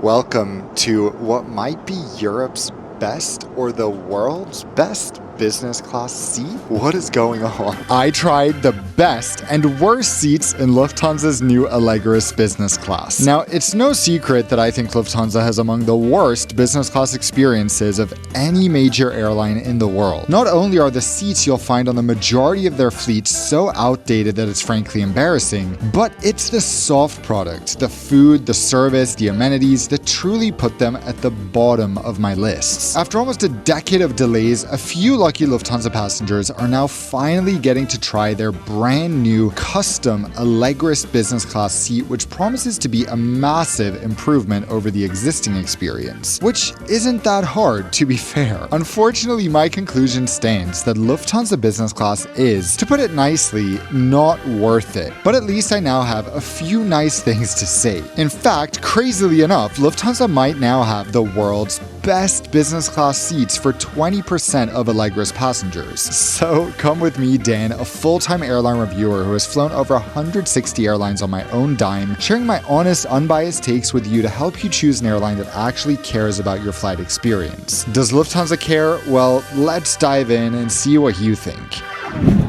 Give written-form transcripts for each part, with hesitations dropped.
Welcome to what might be Europe's best or the world's best business class seat? What is going on? I tried the best and worst seats in Lufthansa's new Allegris business class. Now, it's no secret that I think Lufthansa has among the worst business class experiences of any major airline in the world. Not only are the seats you'll find on the majority of their fleet so outdated that it's frankly embarrassing, but it's the soft product, the food, the service, the amenities that truly put them at the bottom of my lists. After almost a decade of delays, a few lucky Lufthansa passengers are now finally getting to try their brand new custom Allegris business class seat, which promises to be a massive improvement over the existing experience, which isn't that hard, to be fair. Unfortunately, my conclusion stands that Lufthansa business class is, to put it nicely, not worth it. But at least I now have a few nice things to say. In fact, crazily enough, Lufthansa might now have the world's best business class seats for 20% of Allegris passengers. So come with me, Dan, a full-time airline reviewer who has flown over 160 airlines on my own dime, sharing my honest, unbiased takes with you to help you choose an airline that actually cares about your flight experience. Does Lufthansa care? Well, let's dive in and see what you think.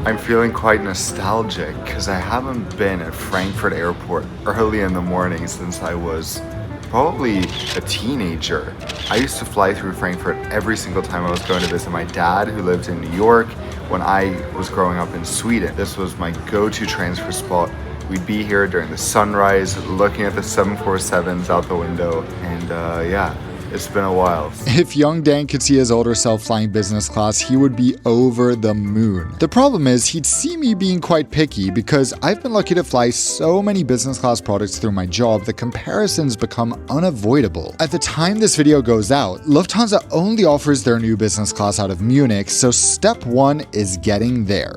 I'm feeling quite nostalgic because I haven't been at Frankfurt airport early in the morning since I was probably a teenager. I used to fly through Frankfurt every single time I was going to visit my dad, who lived in New York, when I was growing up in Sweden. This was my go-to transfer spot. We'd be here during the sunrise, looking at the 747s out the window, and yeah. It's been a while. If young Dan could see his older self flying business class, he would be over the moon. The problem is, he'd see me being quite picky because I've been lucky to fly so many business class products through my job that comparisons become unavoidable. At the time this video goes out, Lufthansa only offers their new business class out of Munich, so step one is getting there.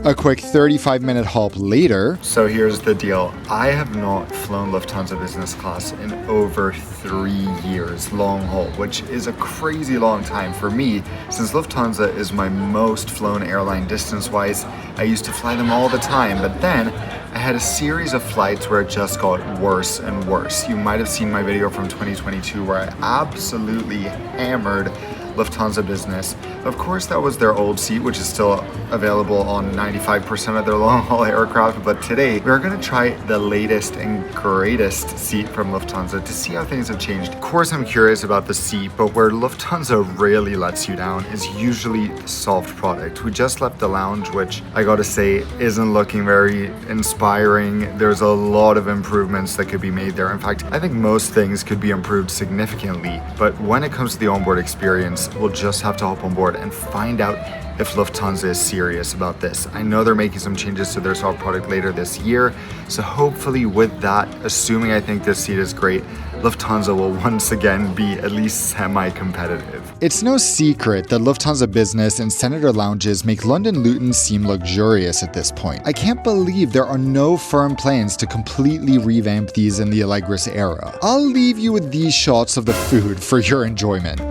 A quick 35-minute hop later. So here's the deal. I have not flown Lufthansa business class in over 3 years long haul, which is a crazy long time for me since Lufthansa is my most flown airline distance-wise. I used to fly them all the time, but then I had a series of flights where it just got worse and worse. You might have seen my video from 2022 where I absolutely hammered Lufthansa business. Of course, that was their old seat, which is still available on 95% of their long-haul aircraft, but today we're going to try the latest and greatest seat from Lufthansa to see how things have changed. Of course, I'm curious about the seat, but where Lufthansa really lets you down is usually the soft product. We just left the lounge, which I gotta say isn't looking very inspiring. There's a lot of improvements that could be made there. In fact, I think most things could be improved significantly, but when it comes to the onboard experience, we'll just have to hop on board and find out if Lufthansa is serious about this. I know they're making some changes to their soft product later this year, so hopefully with that, assuming I think this seat is great, Lufthansa will once again be at least semi-competitive. It's no secret that Lufthansa Business and Senator lounges make London Luton seem luxurious at this point. I can't believe there are no firm plans to completely revamp these in the Allegris era. I'll leave you with these shots of the food for your enjoyment.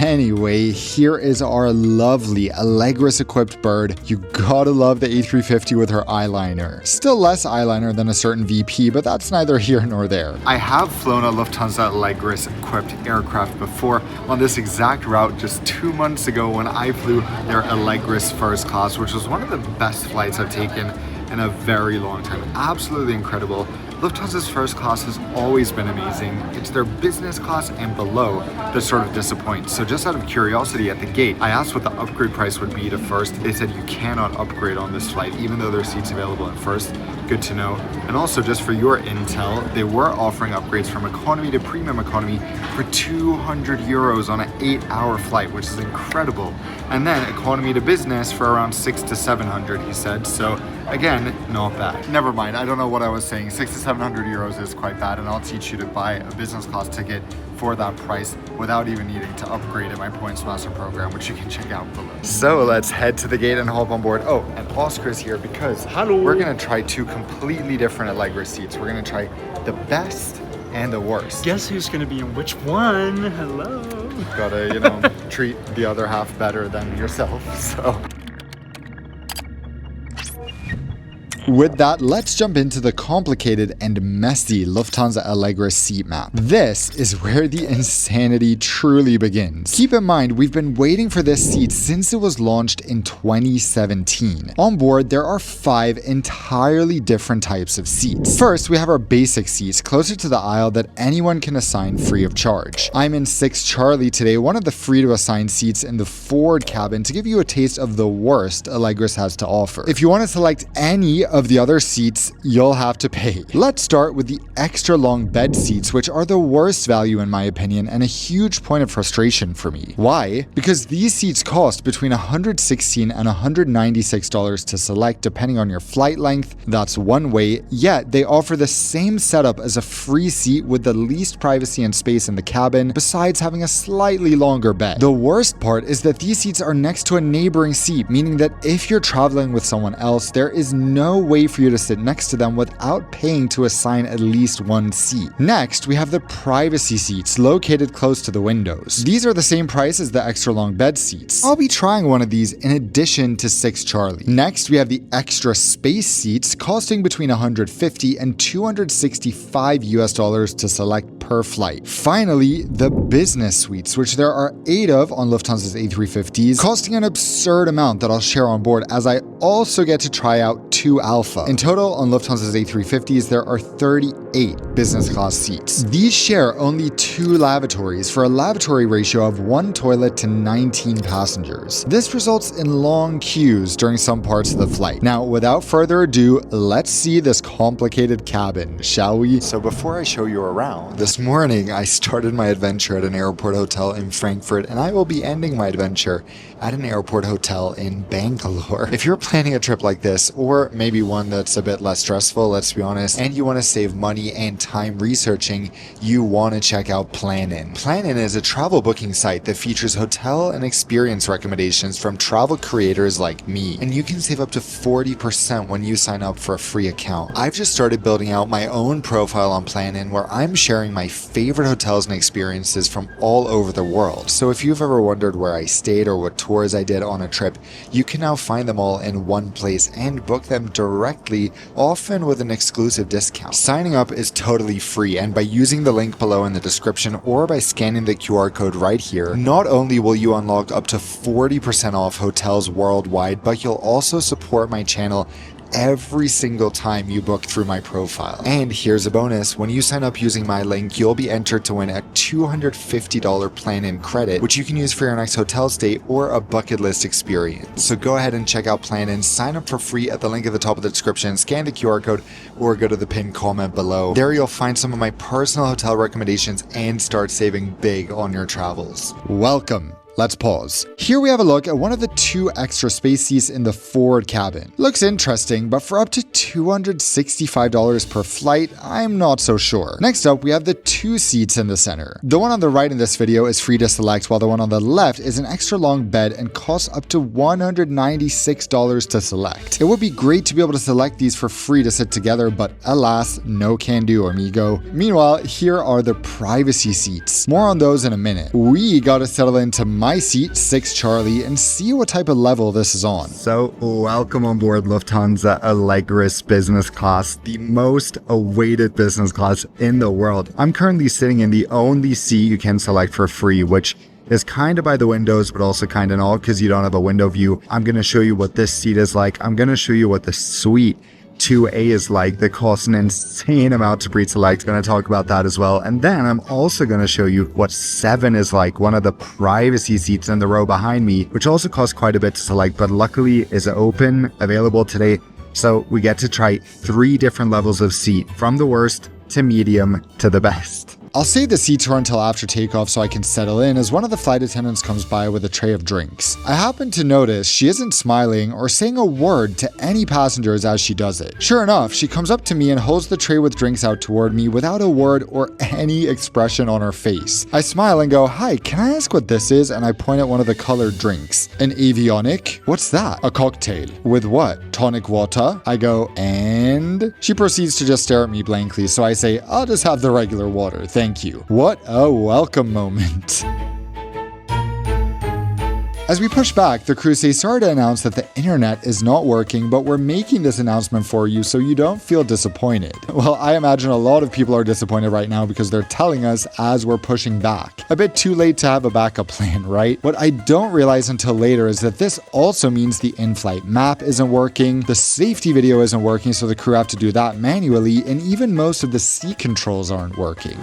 Anyway, here is our lovely Allegris-equipped bird. You gotta love the A350 with her eyeliner. Still less eyeliner than a certain VP, but that's neither here nor there. I have flown a Lufthansa Allegris-equipped aircraft before on this exact route just 2 months ago when I flew their Allegris first class, which was one of the best flights I've taken in a very long time. Absolutely incredible. Lufthansa's first class has always been amazing. It's their business class and below that sort of disappoint. So just out of curiosity at the gate, I asked what the upgrade price would be to first. They said you cannot upgrade on this flight, even though there are seats available at first. Good to know. And also, just for your intel, they were offering upgrades from economy to premium economy for 200 euros on an 8-hour flight, which is incredible. And then economy to business for around 600 to 700, he said. So again, not bad. Never mind, I don't know what I was saying. 600 to 700 euros is quite bad, and I'll teach you to buy a business class ticket for that price without even needing to upgrade in my Points Master program, which you can check out below. So let's head to the gate and hop on board. Oh, and Oskar is here because we're gonna try 2 completely different Allegris seats. We're gonna try the best and the worst. Guess who's gonna be in which one? Hello. Gotta, treat the other half better than yourself, so. With that, let's jump into the complicated and messy Lufthansa Allegris seat map. This is where the insanity truly begins. Keep in mind, we've been waiting for this seat since it was launched in 2017. On board, there are 5 entirely different types of seats. First, we have our basic seats closer to the aisle that anyone can assign free of charge. I'm in 6 Charlie today, one of the free to assign seats in the forward cabin, to give you a taste of the worst Allegris has to offer. If you want to select any of the other seats, you'll have to pay. Let's start with the extra long bed seats, which are the worst value in my opinion and a huge point of frustration for me. Why? Because these seats cost between $116 and $196 to select depending on your flight length. That's one way, yet they offer the same setup as a free seat with the least privacy and space in the cabin, besides having a slightly longer bed. The worst part is that these seats are next to a neighboring seat, meaning that if you're traveling with someone else, there is no way for you to sit next to them without paying to assign at least one seat. Next, we have the privacy seats located close to the windows. These are the same price as the extra long bed seats. I'll be trying one of these in addition to 6 Charlie. Next, we have the extra space seats costing between $150 and $265 to select per flight. Finally, the business suites, which there are 8 of on Lufthansa's A350s, costing an absurd amount that I'll share on board, as I also get to try out 2 Alpha. In total, on Lufthansa's A350s, there are 38 business class seats. These share only 2 lavatories for a lavatory ratio of 1 toilet to 19 passengers. This results in long queues during some parts of the flight. Now, without further ado, let's see this complicated cabin, shall we? So before I show you around, this morning I started my adventure at an airport hotel in Frankfurt, and I will be ending my adventure at an airport hotel in Bangalore. If you're planning a trip like this, or maybe one that's a bit less stressful, let's be honest, and you want to save money and time researching, you want to check out Planin. Planin is a travel booking site that features hotel and experience recommendations from travel creators like me, and you can save up to 40% when you sign up for a free account. I've just started building out my own profile on Planin, where I'm sharing my favorite hotels and experiences from all over the world. So if you've ever wondered where I stayed or what tours I did on a trip, you can now find them all in one place and book them directly, often with an exclusive discount. Signing up is totally free, and by using the link below in the description or by scanning the QR code right here, not only will you unlock up to 40% off hotels worldwide, but you'll also support my channel every single time you book through my profile. And here's a bonus: when you sign up using my link, you'll be entered to win a $250 Planin credit, which you can use for your next hotel stay or a bucket list experience. So go ahead and check out Planin, sign up for free at the link at the top of the description, scan the QR code, or go to the pinned comment below. There you'll find some of my personal hotel recommendations and start saving big on your travels. Welcome. Let's pause. Here we have a look at one of the 2 extra space seats in the forward cabin. Looks interesting, but for up to $265 per flight, I'm not so sure. Next up, we have the 2 seats in the center. The one on the right in this video is free to select, while the one on the left is an extra long bed and costs up to $196 to select. It would be great to be able to select these for free to sit together, but alas, no can do, amigo. Meanwhile, here are the privacy seats. More on those in a minute. We gotta settle into my seat, 6 Charlie, and see what type of level this is on. So, welcome on board Lufthansa Allegris business class, the most awaited business class in the world. I'm currently sitting in the only seat you can select for free, which is kind of by the windows, but also kind of not because you don't have a window view. I'm going to show you what this seat is like. I'm going to show you what the suite 2A is like that costs an insane amount to pre-select. Going to talk about that as well. And then I'm also going to show you what 7 is like, one of the privacy seats in the row behind me, which also costs quite a bit to select, but luckily is open, available today. So we get to try 3 different levels of seat, from the worst to medium to the best. I'll save the seat tour until after takeoff so I can settle in, as one of the flight attendants comes by with a tray of drinks. I happen to notice she isn't smiling or saying a word to any passengers as she does it. Sure enough, she comes up to me and holds the tray with drinks out toward me without a word or any expression on her face. I smile and go, "Hi, can I ask what this is?" And I point at one of the colored drinks. "An avionic? What's that?" "A cocktail." "With what? Tonic water?" I go, "And?" She proceeds to just stare at me blankly, so I say, "I'll just have the regular water, thank you." What a welcome moment. As we push back, the crew say sorry to announce that the internet is not working, but we're making this announcement for you so you don't feel disappointed. Well, I imagine a lot of people are disappointed right now because they're telling us as we're pushing back. A bit too late to have a backup plan, right? What I don't realize until later is that this also means the in-flight map isn't working, the safety video isn't working, so the crew have to do that manually, and even most of the seat controls aren't working.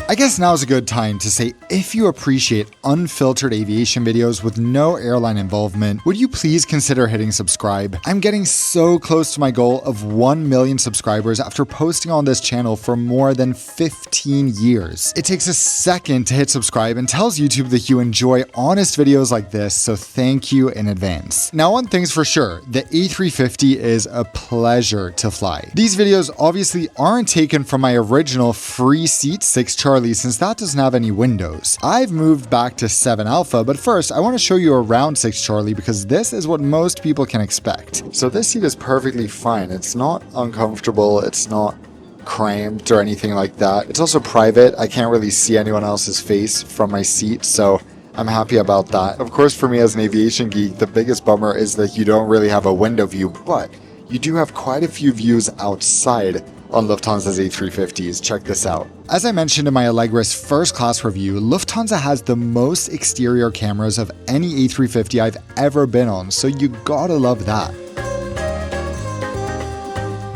I guess now is a good time to say if you appreciate unfiltered aviation videos with no airline involvement, would you please consider hitting subscribe? I'm getting so close to my goal of 1 million subscribers after posting on this channel for more than 15 years. It takes a second to hit subscribe and tells YouTube that you enjoy honest videos like this, so thank you in advance. Now, one thing's for sure, the A350 is a pleasure to fly. These videos obviously aren't taken from my original free seat 6 Charlie since that doesn't have any windows. I've moved back to 7 Alpha, but first I want to show you around 6 Charlie because this is what most people can expect. So this seat is perfectly fine. It's not uncomfortable, it's not cramped or anything like that. It's also private. I can't really see anyone else's face from my seat, so I'm happy about that. Of course, for me as an aviation geek, the biggest bummer is that you don't really have a window view, but you do have quite a few views outside on Lufthansa's A350s. Check this out. As I mentioned in my Allegris first class review, Lufthansa has the most exterior cameras of any A350 I've ever been on, so you gotta love that.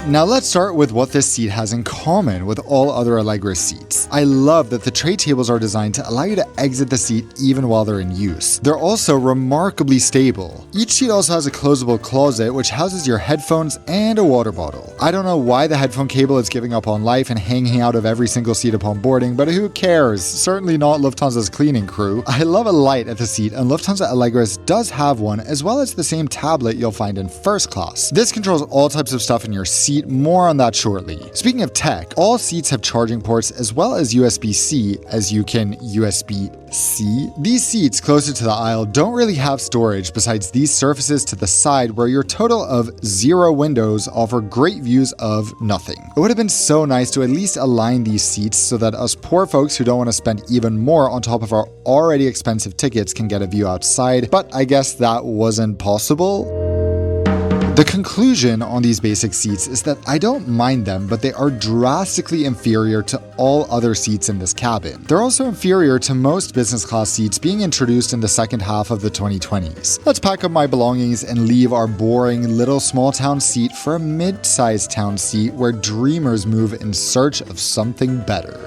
Now let's start with what this seat has in common with all other Allegris seats. I love that the tray tables are designed to allow you to exit the seat even while they're in use. They're also remarkably stable. Each seat also has a closable closet which houses your headphones and a water bottle. I don't know why the headphone cable is giving up on life and hanging out of every single seat upon boarding, but who cares? Certainly not Lufthansa's cleaning crew. I love a light at the seat, and Lufthansa Allegris does have one, as well as the same tablet you'll find in first class. This controls all types of stuff in your seat. More on that shortly. Speaking of tech, all seats have charging ports as well as USB-C, as you can USB-C. These seats closer to the aisle don't really have storage besides these surfaces to the side where your total of 0 windows offer great views of nothing. It would have been so nice to at least align these seats so that us poor folks who don't want to spend even more on top of our already expensive tickets can get a view outside, but I guess that wasn't possible. The conclusion on these basic seats is that I don't mind them, but they are drastically inferior to all other seats in this cabin. They're also inferior to most business class seats being introduced in the second half of the 2020s. Let's pack up my belongings and leave our boring little small town seat for a mid-sized town seat where dreamers move in search of something better.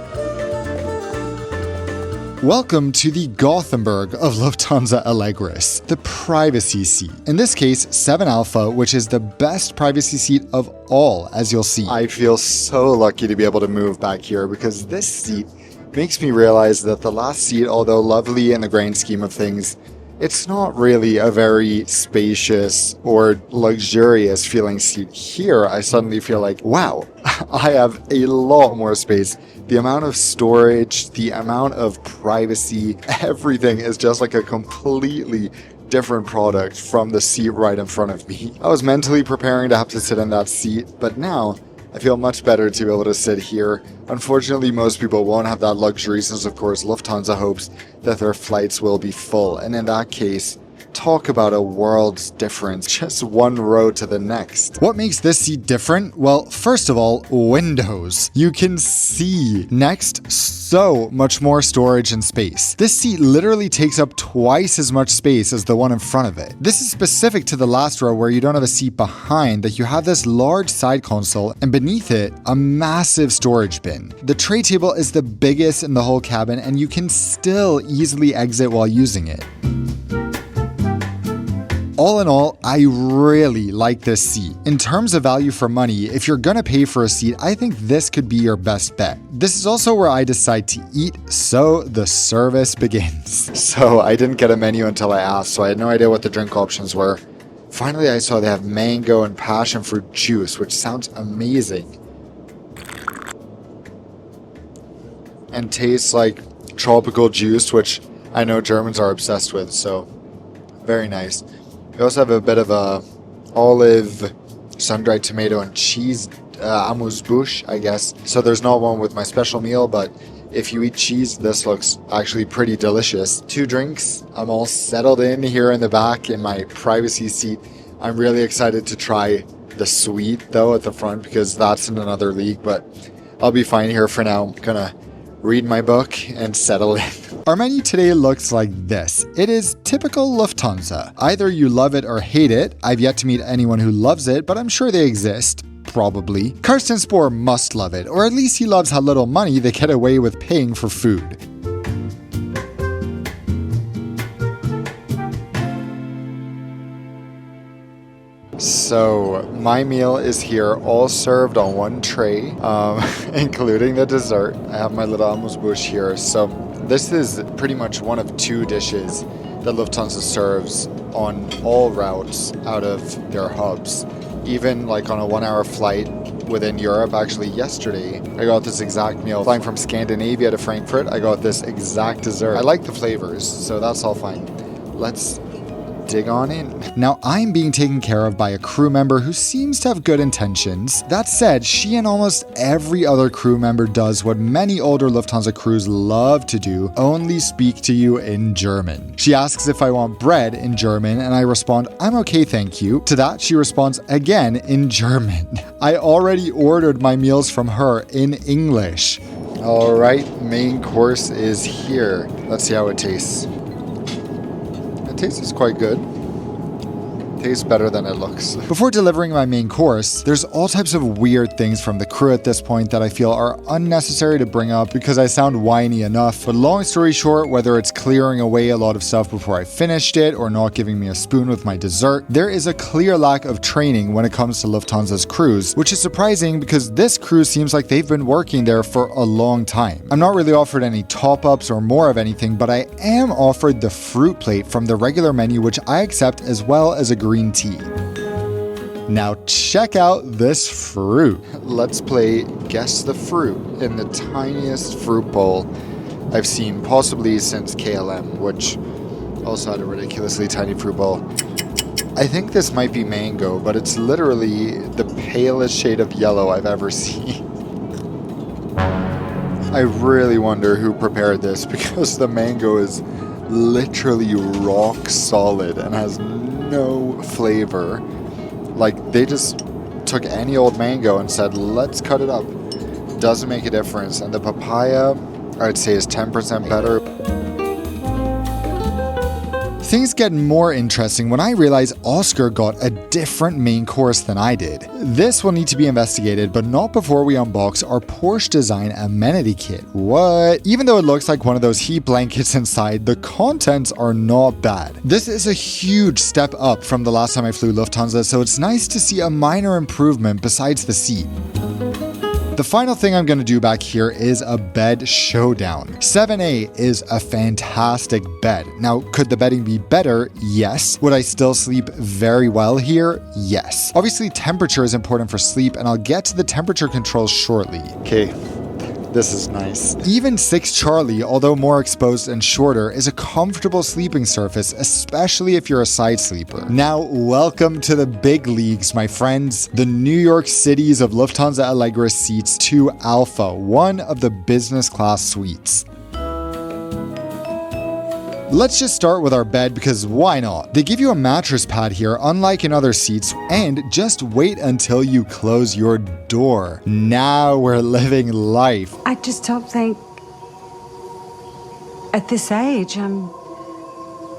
Welcome to the Gothenburg of Lufthansa Allegris, the privacy seat. In this case, 7 Alpha, which is the best privacy seat of all, as you'll see. I feel so lucky to be able to move back here because this seat makes me realize that the last seat, although lovely in the grand scheme of things, it's not really a very spacious or luxurious feeling seat. Here, I suddenly feel like, wow, I have a lot more space. The amount of storage, the amount of privacy, everything is just like a completely different product from the seat right in front of me. I was mentally preparing to have to sit in that seat, but now I feel much better to be able to sit here. Unfortunately, most people won't have that luxury since, of course, Lufthansa hopes that their flights will be full. And in that case, talk about a world's difference, just one row to the next. What makes this seat different? Well, first of all, windows. You can see. Next, so much more storage and space. This seat literally takes up twice as much space as the one in front of it. This is specific to the last row where you don't have a seat behind, that you have this large side console and beneath it, a massive storage bin. The tray table is the biggest in the whole cabin and you can still easily exit while using it. All in all, I really like this seat. In terms of value for money, if you're gonna pay for a seat, I think this could be your best bet. This is also where I decide to eat, so the service begins. So I didn't get a menu until I asked, so I had no idea what the drink options were. Finally, I saw they have mango and passion fruit juice, which sounds amazing. And tastes like tropical juice, which I know Germans are obsessed with, so very nice. We also have a bit of a olive sun-dried tomato and cheese amuse-bouche, I guess. So there's not one with my special meal, but if you eat cheese, this looks actually pretty delicious. 2 drinks. I'm all settled in here in the back in my privacy seat. I'm really excited to try the suite though at the front because that's in another league, but I'll be fine here for now. I'm gonna read my book and settle in. Our menu today looks like this. It is typical Lufthansa. Either you love it or hate it. I've yet to meet anyone who loves it, but I'm sure they exist. Probably. Karsten Spohr must love it, or at least he loves how little money they get away with paying for food. So my meal is here, all served on one tray, including the dessert. I have my little amuse-bouche here. So this is pretty much one of 2 dishes that Lufthansa serves on all routes out of their hubs. Even like on a 1-hour flight within Europe. Actually, yesterday I got this exact meal. Flying from Scandinavia to Frankfurt, I got this exact dessert. I like the flavors, so that's all fine. Let's dig on in. Now, I'm being taken care of by a crew member who seems to have good intentions. That said, she and almost every other crew member does what many older Lufthansa crews love to do, only speak to you in German. She asks if I want bread in German, and I respond, I'm okay, thank you. To that, she responds again in German. I already ordered my meals from her in English. All right, main course is here. Let's see how it tastes. Tastes quite good. Tastes better than it looks. Before delivering my main course, there's all types of weird things from the crew at this point that I feel are unnecessary to bring up because I sound whiny enough. But long story short, whether it's clearing away a lot of stuff before I finished it or not giving me a spoon with my dessert, there is a clear lack of training when it comes to Lufthansa's crews, which is surprising because this crew seems like they've been working there for a long time. I'm not really offered any top-ups or more of anything, but I am offered the fruit plate from the regular menu, which I accept, as well as a green tea. Now check out this fruit. Let's play Guess the Fruit in the tiniest fruit bowl I've seen, possibly since KLM, which also had a ridiculously tiny fruit bowl. I think this might be mango, but it's literally the palest shade of yellow I've ever seen. I really wonder who prepared this because the mango is literally rock solid and has no flavor. Like, they just took any old mango and said, let's cut it up. Doesn't make a difference. And the papaya, I'd say, is 10% better. Things get more interesting when I realize Oskar got a different main course than I did. This will need to be investigated, but not before we unbox our Porsche design amenity kit. What? Even though it looks like one of those heat blankets inside, the contents are not bad. This is a huge step up from the last time I flew Lufthansa, so it's nice to see a minor improvement besides the seat. The final thing I'm going to do back here is a bed showdown. 7A is a fantastic bed. Now, could the bedding be better? Yes. Would I still sleep very well here? Yes. Obviously, temperature is important for sleep, and I'll get to the temperature controls shortly. Okay. This is nice. Even 6 Charlie, although more exposed and shorter, is a comfortable sleeping surface, especially if you're a side sleeper. Now, welcome to the big leagues, my friends. The New York Cities of Lufthansa Allegris seats 2 Alpha, one of the business class suites. Let's just start with our bed because why not? They give you a mattress pad here, unlike in other seats, and just wait until you close your door. Now we're living life. I just don't think at this age I'm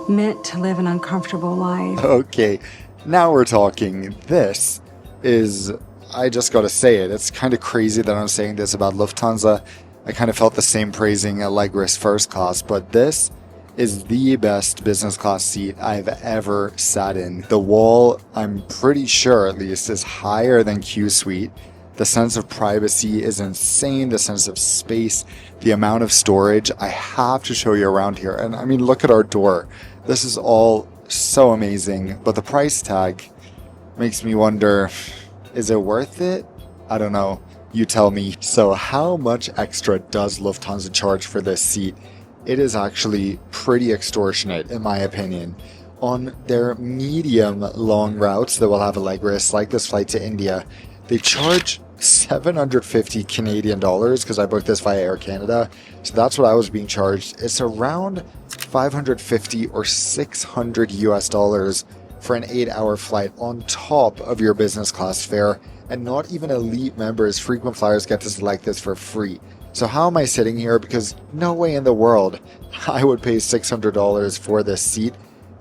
meant to live an uncomfortable life. Okay, now we're talking. This is, I just gotta say it, it's kind of crazy that I'm saying this about Lufthansa. I kind of felt the same praising Allegris first class, but this is the best business class seat I've ever sat in. The wall, I'm pretty sure at least, is higher than Q Suite. The sense of privacy is insane. The sense of space, the amount of storage. I have to show you around here. And I mean, look at our door. This is all so amazing, but the price tag makes me wonder, is it worth it? I don't know. You tell me. So how much extra does Lufthansa charge for this seat? It is actually pretty extortionate, in my opinion. On their medium long routes that will have Allegris, like this flight to India, they charge 750 Canadian dollars because I booked this via Air Canada. So that's what I was being charged. It's around 550 or 600 US dollars for an 8-hour flight on top of your business class fare. And not even elite members, frequent flyers, get to select this for free. So how am I sitting here? Because no way in the world I would pay $600 for this seat.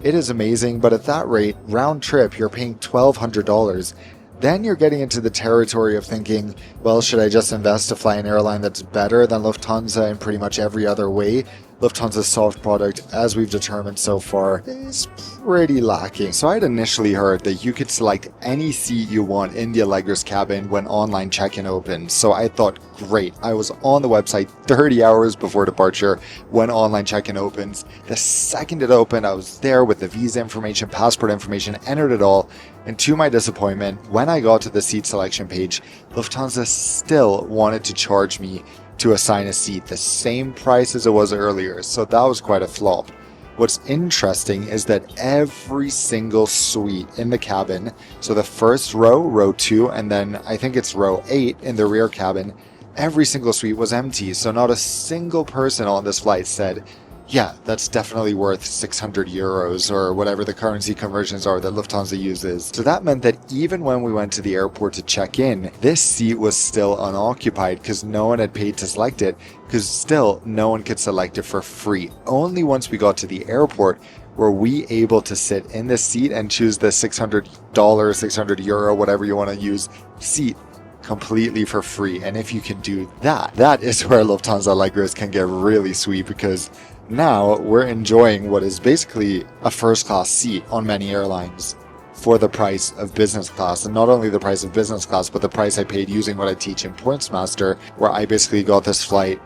It is amazing, but at that rate, round trip, you're paying $1,200. Then you're getting into the territory of thinking, well, should I just invest to fly an airline that's better than Lufthansa in pretty much every other way? Lufthansa's soft product, as we've determined so far, is pretty lacking. So I'd initially heard that you could select any seat you want in the Allegris cabin when online check-in opens. So I thought, great. I was on the website 30 hours before departure when online check-in opens. The second it opened, I was there with the visa information, passport information, entered it all. And to my disappointment, when I got to the seat selection page, Lufthansa still wanted to charge me to assign a seat the same price as it was earlier, so that was quite a flop. What's interesting is that every single suite in the cabin, so the first row, row 2, and then I think it's row 8 in the rear cabin, every single suite was empty, so not a single person on this flight said, yeah, that's definitely worth 600 euros or whatever the currency conversions are that Lufthansa uses. So that meant that even when we went to the airport to check in, this seat was still unoccupied because no one had paid to select it, because still no one could select it for free. Only once we got to the airport were we able to sit in this seat and choose the $600, 600 euro, whatever you want to use, seat completely for free. And if you can do that, that is where Lufthansa Allegris can get really sweet, because now we're enjoying what is basically a first class seat on many airlines for the price of business class. And not only the price of business class, but the price I paid using what I teach in Points Master, where I basically got this flight,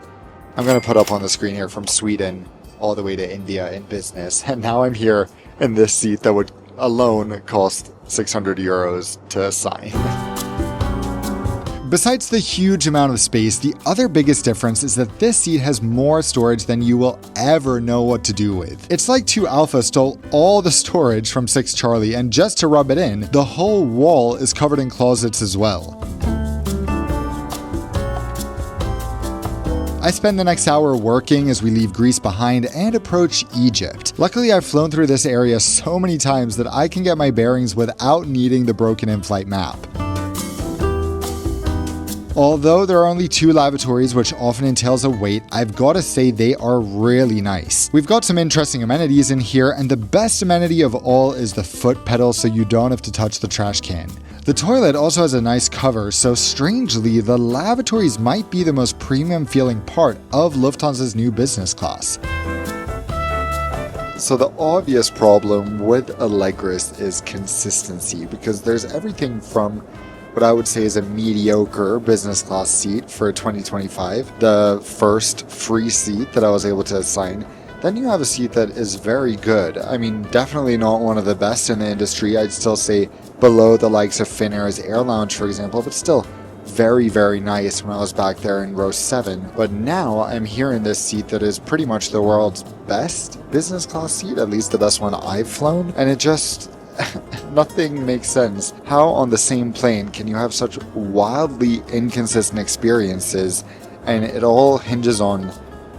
I'm going to put up on the screen here, from Sweden all the way to India in business. And now I'm here in this seat that would alone cost 600 euros to assign. Besides the huge amount of space, the other biggest difference is that this seat has more storage than you will ever know what to do with. It's like 2 Alpha stole all the storage from 6 Charlie, and just to rub it in, the whole wall is covered in closets as well. I spend the next hour working as we leave Greece behind and approach Egypt. Luckily, I've flown through this area so many times that I can get my bearings without needing the broken in-flight map. Although there are only 2 lavatories, which often entails a wait, I've got to say they are really nice. We've got some interesting amenities in here, and the best amenity of all is the foot pedal, so you don't have to touch the trash can. The toilet also has a nice cover, so strangely, the lavatories might be the most premium feeling part of Lufthansa's new business class. So the obvious problem with Allegris is consistency, because there's everything from what I would say is a mediocre business class seat for 2025, the first free seat that I was able to assign. Then you have a seat that is very good. I mean, definitely not one of the best in the industry. I'd still say below the likes of Finnair's Air Lounge, for example, but still very, very nice when I was back there in row 7. But now I'm here in this seat that is pretty much the world's best business class seat, at least the best one I've flown, and it just nothing makes sense. How on the same plane can you have such wildly inconsistent experiences, and it all hinges on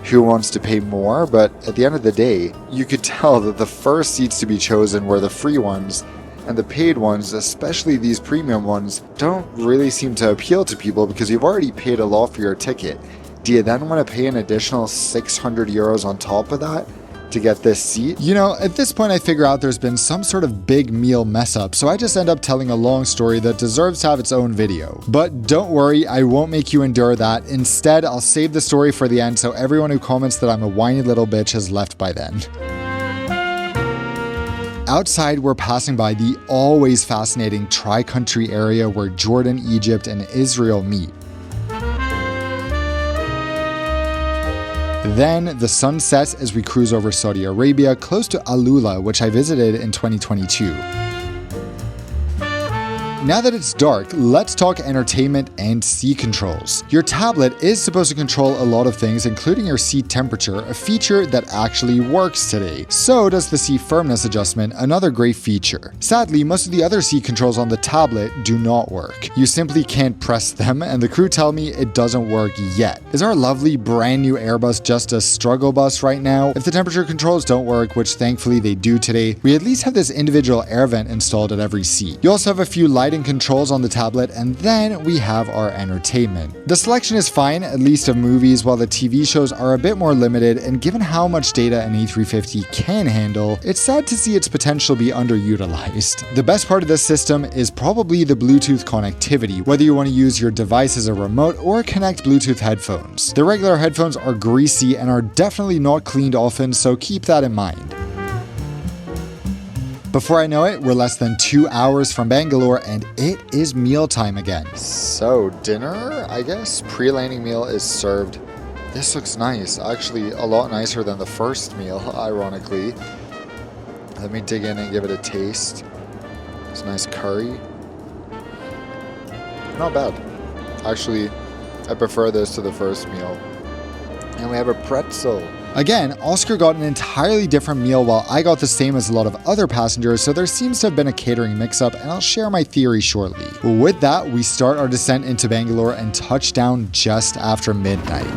who wants to pay more? But at the end of the day, you could tell that the first seats to be chosen were the free ones, and the paid ones, especially these premium ones, don't really seem to appeal to people because you've already paid a lot for your ticket. Do you then want to pay an additional 600 euros on top of that to get this seat? You know, at this point I figure out there's been some sort of big meal mess up, so I just end up telling a long story that deserves to have its own video. But don't worry, I won't make you endure that. Instead, I'll save the story for the end so everyone who comments that I'm a whiny little bitch has left by then. Outside, we're passing by the always fascinating tri-country area where Jordan, Egypt, and Israel meet. Then the sun sets as we cruise over Saudi Arabia, close to Alula, which I visited in 2022. Now that it's dark, let's talk entertainment and seat controls. Your tablet is supposed to control a lot of things, including your seat temperature, a feature that actually works today. So does the seat firmness adjustment, another great feature. Sadly, most of the other seat controls on the tablet do not work. You simply can't press them, and the crew tell me it doesn't work yet. Is our lovely brand new Airbus just a struggle bus right now? If the temperature controls don't work, which thankfully they do today, we at least have this individual air vent installed at every seat. You also have a few lighting controls on the tablet, and then we have our entertainment. The selection is fine, at least of movies, while the TV shows are a bit more limited, and given how much data an A350 can handle, it's sad to see its potential be underutilized. The best part of this system is probably the Bluetooth connectivity, whether you want to use your device as a remote or connect Bluetooth headphones. The regular headphones are greasy and are definitely not cleaned often, so keep that in mind. Before I know it, we're less than 2 hours from Bangalore and it is mealtime again. So dinner, I guess? Pre-landing meal is served. This looks nice. Actually, a lot nicer than the first meal, ironically. Let me dig in and give it a taste. It's a nice curry. Not bad. Actually, I prefer this to the first meal. And we have a pretzel. Again, Oskar got an entirely different meal while I got the same as a lot of other passengers, so there seems to have been a catering mix-up, and I'll share my theory shortly. With that, we start our descent into Bangalore and touch down just after midnight.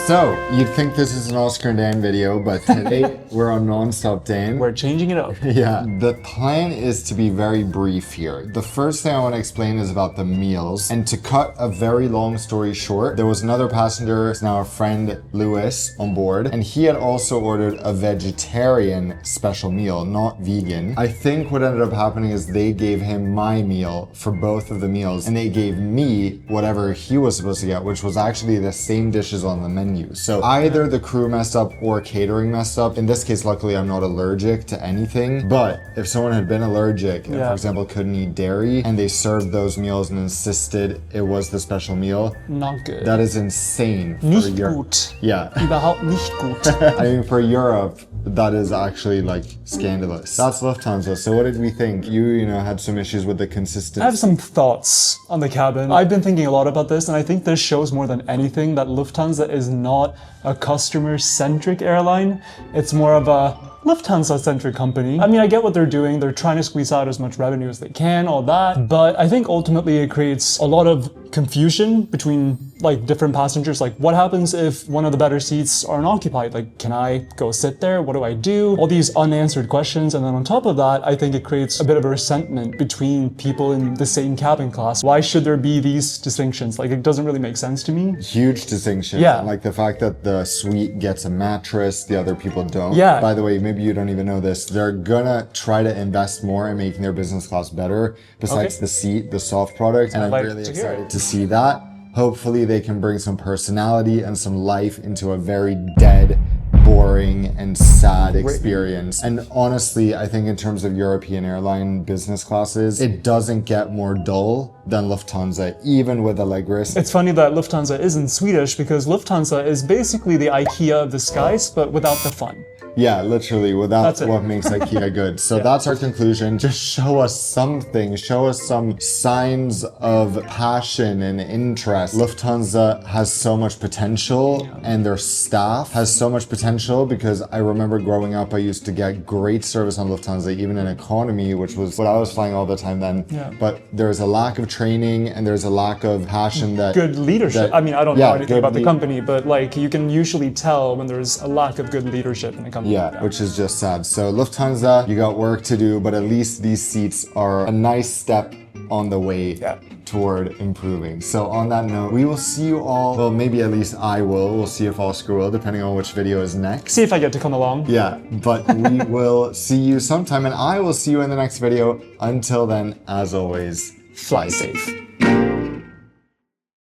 So, you'd think this is an Oskar and Dan video, but today we're on Nonstop, Dan. We're changing it up. Yeah, the plan is to be very brief here. The first thing I want to explain is about the meals. And to cut a very long story short, there was another passenger, it's now a friend, Lewis, on board, and he had also ordered a vegetarian special meal, not vegan. I think what ended up happening is they gave him my meal for both of the meals, and they gave me whatever he was supposed to get, which was actually the same dishes on the menu. So either the crew messed up or catering messed up. In this case, luckily, I'm not allergic to anything. But if someone had been allergic and, for example, couldn't eat dairy and they served those meals and insisted it was the special meal, not good. that is insane. Nicht gut. Yeah. Überhaupt nicht gut. I mean, for Europe, that is actually like scandalous. That's Lufthansa. So what did we think? You know, had some issues with the consistency. I have some thoughts on the cabin. I've been thinking a lot about this, and I think this shows more than anything that Lufthansa is not a customer-centric airline. It's more of a Lufthansa-centric company. I mean, I get what they're doing. They're trying to squeeze out as much revenue as they can, all that. But I think ultimately it creates a lot of confusion between like different passengers. Like, what happens if one of the better seats aren't occupied? Like, can I go sit there? What do I do? All these unanswered questions. And then on top of that, I think it creates a bit of a resentment between people in the same cabin class. Why should there be these distinctions? Like, it doesn't really make sense to me. Huge distinction. Yeah. Like the fact that the suite gets a mattress, the other people don't. Yeah. By the way, maybe you don't even know this. They're gonna try to invest more in making their business class better besides the seat, the soft product. And I'm really excited to see that. Hopefully they can bring some personality and some life into a very dead, boring, and sad experience. And honestly, I think in terms of European airline business classes, it doesn't get more dull than Lufthansa, even with Allegris. It's funny that Lufthansa isn't Swedish because Lufthansa is basically the IKEA of the skies, but without the fun. Yeah, literally, without what makes IKEA good. So that's our conclusion. Just show us something. Show us some signs of passion and interest. Lufthansa has so much potential and their staff has so much potential because I remember growing up, I used to get great service on Lufthansa, even in economy, which was what I was flying all the time then. Yeah. But there's a lack of training and there's a lack of passion that... Good leadership. I mean, I don't know anything about the company, but like you can usually tell when there's a lack of good leadership in the company. Yeah, which is just sad. So Lufthansa, you got work to do, but at least these seats are a nice step on the way toward improving. So on that note, we will see you all, well, maybe at least I will. We'll see if Oskar will, depending on which video is next. See if I get to come along. Yeah, but we will see you sometime and I will see you in the next video. Until then, as always, fly safe.